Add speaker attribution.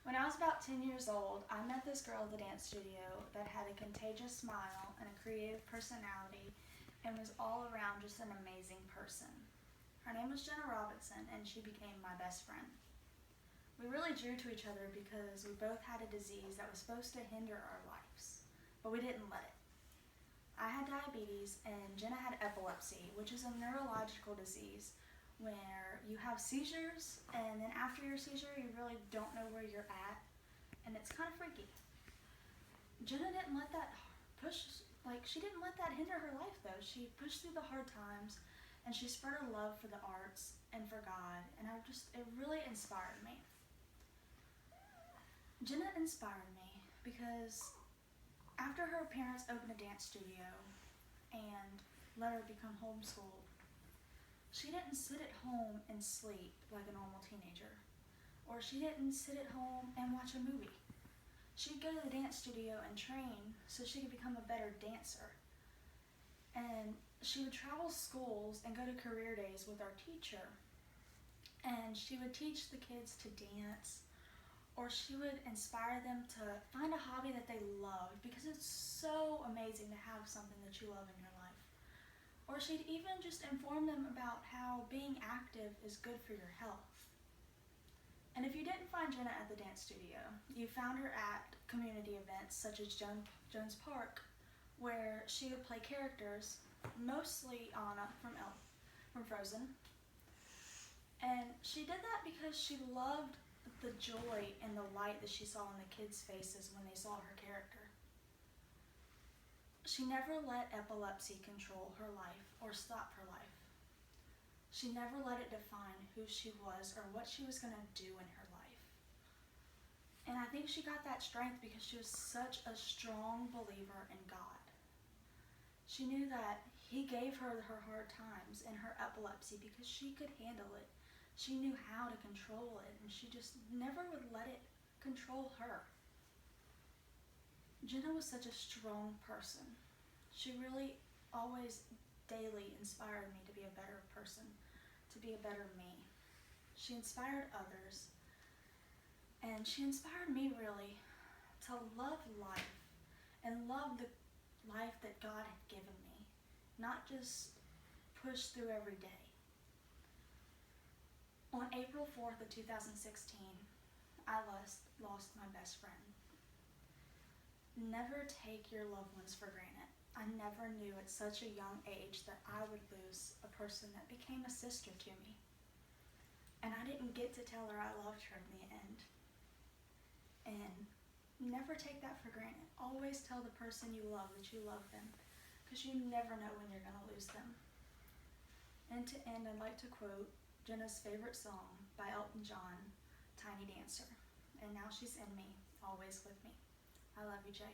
Speaker 1: When I was about 10 years old, I met this girl at the dance studio that had a contagious smile and a creative personality and was all around just an amazing person. Her name was Jenna Robinson, and she became my best friend. We really drew to each other because we both had a disease that was supposed to hinder our lives, but we didn't let it. I had diabetes and Jenna had epilepsy, which is a neurological disease where you have seizures, and then after your seizure you really don't know where you're at, and it's kind of freaky. Jenna didn't let that she didn't let that hinder her life though. She pushed through the hard times and she spread her love for the arts and for God, and it really inspired me. Jenna inspired me because after her parents opened a dance studio and let her become homeschooled, she didn't sit at home and sleep like a normal teenager, or she didn't sit at home and watch a movie. She'd go to the dance studio and train so she could become a better dancer. And she would travel schools and go to career days with our teacher, and she would teach the kids to dance, or she would inspire them to find a hobby that they loved, because it's so amazing to have something that you love in your life. Or she'd even just inform them about how being active is good for your health. And if you didn't find Jenna at the dance studio, you found her at community events such as Jones Park, where she would play characters, mostly Anna from Frozen. And she did that because she loved the joy and the light that she saw in the kids' faces when they saw her character. She never let epilepsy control her life or stop her life. She never let it define who she was or what she was going to do in her life. And I think she got that strength because she was such a strong believer in God. She knew that He gave her hard times and her epilepsy because she could handle it. She knew how to control it, and she just never would let it control her. Jenna was such a strong person. She really always daily inspired me to be a better person, to be a better me. She inspired others, and she inspired me really to love life and love the life that God had given me, not just push through every day. On April 4th of 2016, I lost my best friend. Never take your loved ones for granted. I never knew at such a young age that I would lose a person that became a sister to me. And I didn't get to tell her I loved her in the end. And never take that for granted. Always tell the person you love that you love them, because you never know when you're going to lose them. And to end, I'd like to quote Jenna's favorite song by Elton John, Tiny Dancer. And now she's in me, always with me. I love you, Jay.